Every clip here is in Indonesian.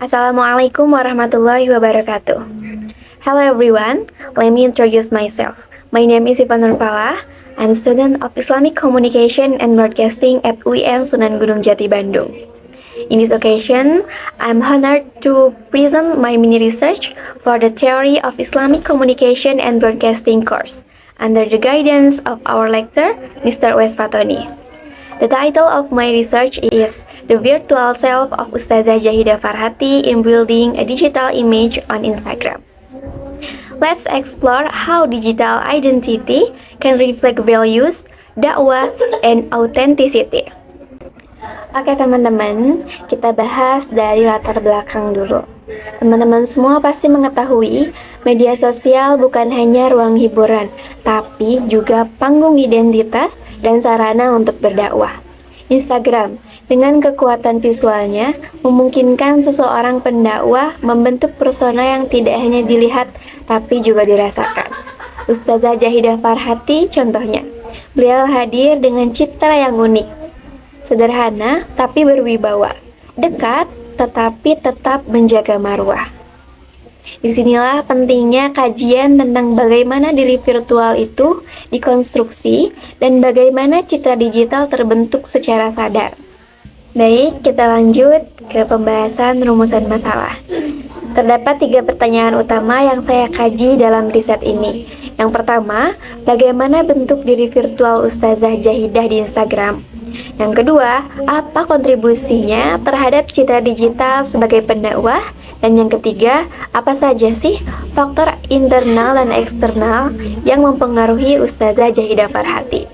Assalamualaikum warahmatullahi wabarakatuh. Hello everyone, let me introduce myself. My name is Ivan Nurfala. I'm a student of Islamic Communication and Broadcasting at UIN Sunan Gunung Jati, Bandung. In this occasion, I'm honored to present my mini research for the Theory of Islamic Communication and Broadcasting course under the guidance of our lecturer, Mr. Wes Fatoni. The title of my research is The Virtual Self of Ustazah Jahidah Farhati in Building a Digital Image on Instagram. Let's explore how digital identity can reflect values, dakwah, and authenticity. Oke teman-teman, kita bahas dari latar belakang dulu. Teman-teman semua pasti mengetahui media sosial bukan hanya ruang hiburan, tapi juga panggung identitas dan sarana untuk berdakwah. Instagram, dengan kekuatan visualnya, memungkinkan seseorang pendakwah membentuk persona yang tidak hanya dilihat, tapi juga dirasakan. Ustazah Jahidah Farhati contohnya, beliau hadir dengan citra yang unik, sederhana tapi berwibawa, dekat tetapi tetap menjaga marwah. Disinilah pentingnya kajian tentang bagaimana diri virtual itu dikonstruksi dan bagaimana citra digital terbentuk secara sadar. Baik, kita lanjut ke pembahasan rumusan masalah. Terdapat 3 pertanyaan utama yang saya kaji dalam riset ini. Yang pertama, bagaimana bentuk diri virtual Ustazah Jahidah di Instagram? Yang kedua, apa kontribusinya terhadap citra digital sebagai pendakwah? Dan yang ketiga, apa saja sih faktor internal dan eksternal yang mempengaruhi Ustazah Jahidah Farhati?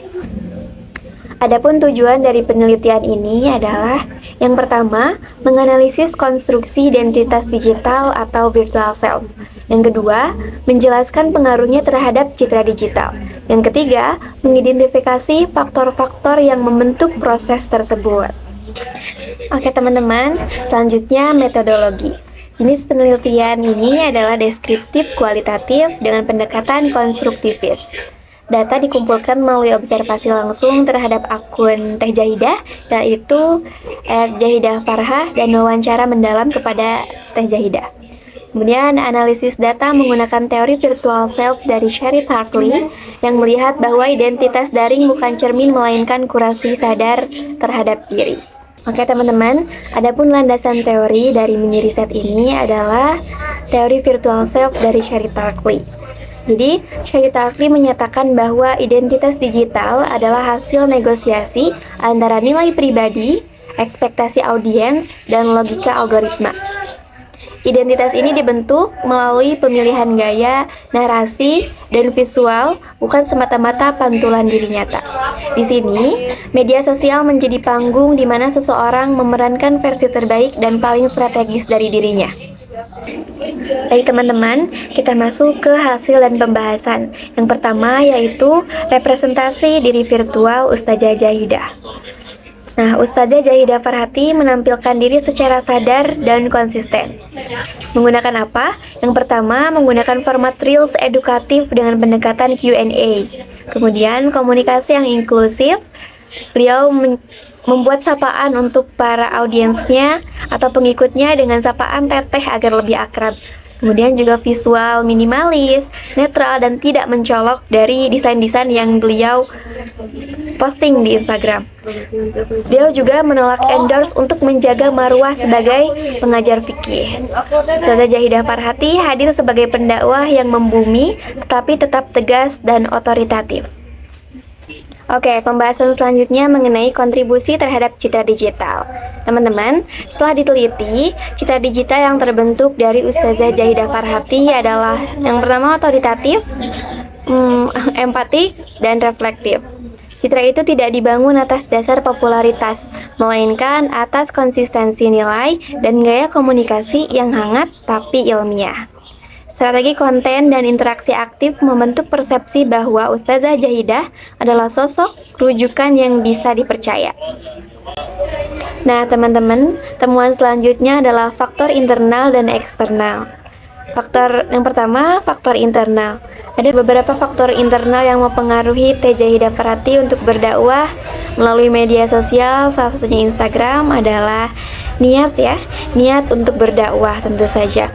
Adapun tujuan dari penelitian ini adalah yang pertama, menganalisis konstruksi identitas digital atau virtual self. Yang kedua, menjelaskan pengaruhnya terhadap citra digital. Yang ketiga, mengidentifikasi faktor-faktor yang membentuk proses tersebut. Oke teman-teman, selanjutnya metodologi. Jenis penelitian ini adalah deskriptif kualitatif dengan pendekatan konstruktivis. Data dikumpulkan melalui observasi langsung terhadap akun Teh Jahidah, yaitu @jahidah farhah, dan wawancara mendalam kepada Teh Jahidah. Kemudian analisis data menggunakan teori virtual self dari Sherry Tarpley yang melihat bahwa identitas daring bukan cermin melainkan kurasi sadar terhadap diri. Oke teman-teman, adapun landasan teori dari mini riset ini adalah teori virtual self dari Sherry Tarpley. Jadi, Sherry Tarpley menyatakan bahwa identitas digital adalah hasil negosiasi antara nilai pribadi, ekspektasi audiens, dan logika algoritma. Identitas ini dibentuk melalui pemilihan gaya, narasi, dan visual, bukan semata-mata pantulan diri nyata. Di sini, media sosial menjadi panggung di mana seseorang memerankan versi terbaik dan paling strategis dari dirinya. Baik teman-teman, kita masuk ke hasil dan pembahasan. Yang pertama yaitu representasi diri virtual Ustazah Jahidah. Nah, Ustazah Jahidah Farhati menampilkan diri secara sadar dan konsisten. Menggunakan apa? Yang pertama, menggunakan format Reels edukatif dengan pendekatan Q&A. Kemudian, komunikasi yang inklusif. Beliau membuat sapaan untuk para audiensnya atau pengikutnya dengan sapaan teteh agar lebih akrab. Kemudian juga visual minimalis, netral, dan tidak mencolok dari desain-desain yang beliau posting di Instagram. Beliau juga menolak endorse untuk menjaga marwah sebagai pengajar fikih. Ustazah Jahidah Farhati hadir sebagai pendakwah yang membumi, tetapi tetap tegas dan otoritatif. Oke, pembahasan selanjutnya mengenai kontribusi terhadap citra digital. Teman-teman, setelah diteliti, citra digital yang terbentuk dari Ustazah Jahidah Farhati adalah yang pertama otoritatif, empatik, dan reflektif. Citra itu tidak dibangun atas dasar popularitas, melainkan atas konsistensi nilai dan gaya komunikasi yang hangat tapi ilmiah. Strategi konten dan interaksi aktif membentuk persepsi bahwa Ustazah Jahidah adalah sosok rujukan yang bisa dipercaya. Nah, teman-teman, temuan selanjutnya adalah faktor internal dan eksternal. Faktor yang pertama, faktor internal. Ada beberapa faktor internal yang mempengaruhi Teh Jahidah Farhati untuk berdakwah melalui media sosial, salah satunya Instagram adalah niat ya, niat untuk berdakwah tentu saja.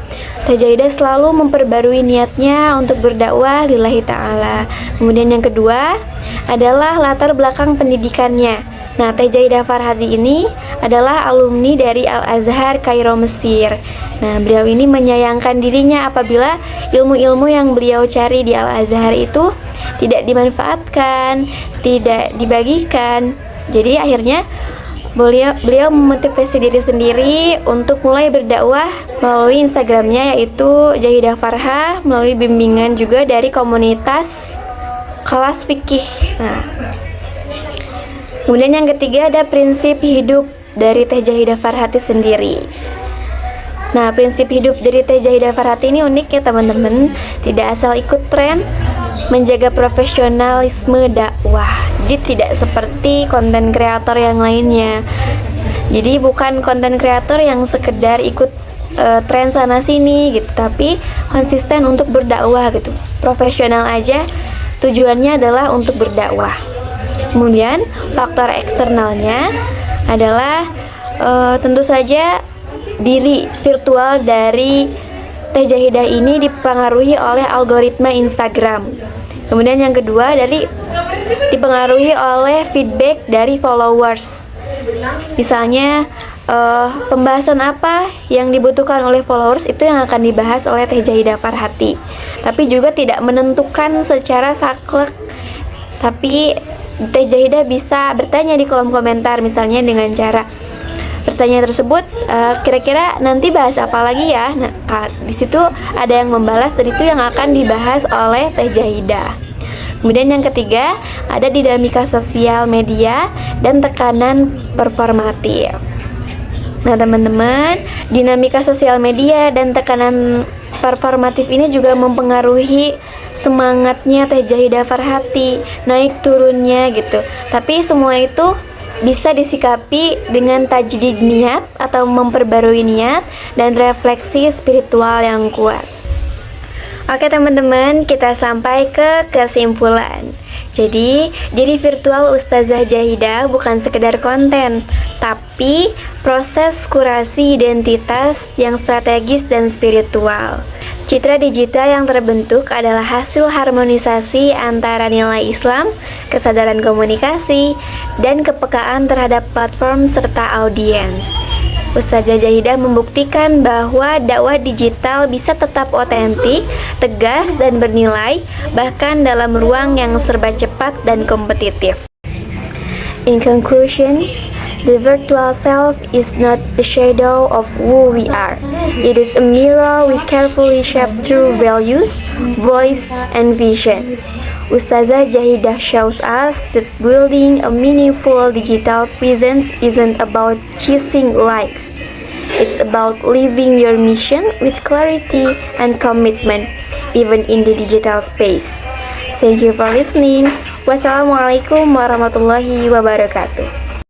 Teh Jahidah selalu memperbarui niatnya untuk berdakwah lillahi ta'ala. Kemudian yang kedua adalah latar belakang pendidikannya. Nah, Teh Jahidah Farhati ini adalah alumni dari Al-Azhar Kairo, Mesir. Nah, beliau ini menyayangkan dirinya apabila ilmu-ilmu yang beliau cari di Al-Azhar itu tidak dimanfaatkan, tidak dibagikan. Jadi akhirnya beliau memotivasi diri sendiri untuk mulai berdakwah melalui Instagramnya, yaitu Jahidah Farha, melalui bimbingan juga dari komunitas kelas fikih. Nah, kemudian yang ketiga ada prinsip hidup dari Teh Jahidah Farhati sendiri. Nah, prinsip hidup dari Teh Jahidah Farhati ini unik ya teman-teman. Tidak asal ikut tren, menjaga profesionalisme dakwah. Jadi tidak seperti konten kreator yang lainnya. Jadi bukan konten kreator yang sekedar ikut tren sana sini gitu, tapi konsisten untuk berdakwah gitu. Profesional aja, tujuannya adalah untuk berdakwah. Kemudian faktor eksternalnya adalah tentu saja diri virtual dari Teh Jahidah ini dipengaruhi oleh algoritma Instagram. Kemudian yang kedua dipengaruhi oleh feedback dari followers. Misalnya pembahasan apa yang dibutuhkan oleh followers itu yang akan dibahas oleh Teh Jahidah Farhati. Tapi juga tidak menentukan secara saklek. Tapi Teh Jahidah bisa bertanya di kolom komentar, misalnya dengan cara pertanyaan tersebut kira-kira nanti bahas apa lagi ya. Nah, di situ ada yang membalas dan itu yang akan dibahas oleh Teh Jahidah. Kemudian yang ketiga ada dinamika sosial media dan tekanan performatif. Nah teman-teman, dinamika sosial media dan tekanan performatif ini juga mempengaruhi semangatnya Teh Jahidah Farhati, naik turunnya gitu. Tapi semua itu bisa disikapi dengan tajdid niat atau memperbarui niat dan refleksi spiritual yang kuat. Oke teman-teman, kita sampai ke kesimpulan. Jadi virtual Ustazah Jahidah bukan sekedar konten, tapi proses kurasi identitas yang strategis dan spiritual. Citra digital yang terbentuk adalah hasil harmonisasi antara nilai Islam, kesadaran komunikasi, dan kepekaan terhadap platform serta audiens. Ustazah Jahidah membuktikan bahwa dakwah digital bisa tetap otentik, tegas, dan bernilai, bahkan dalam ruang yang serba cepat dan kompetitif. In conclusion, the virtual self is not a shadow of who we are. It is a mirror we carefully shape through values, voice, and vision. Ustazah Jahidah shows us that building a meaningful digital presence isn't about chasing likes. It's about living your mission with clarity and commitment, even in the digital space. Thank you for listening. Wassalamualaikum warahmatullahi wabarakatuh.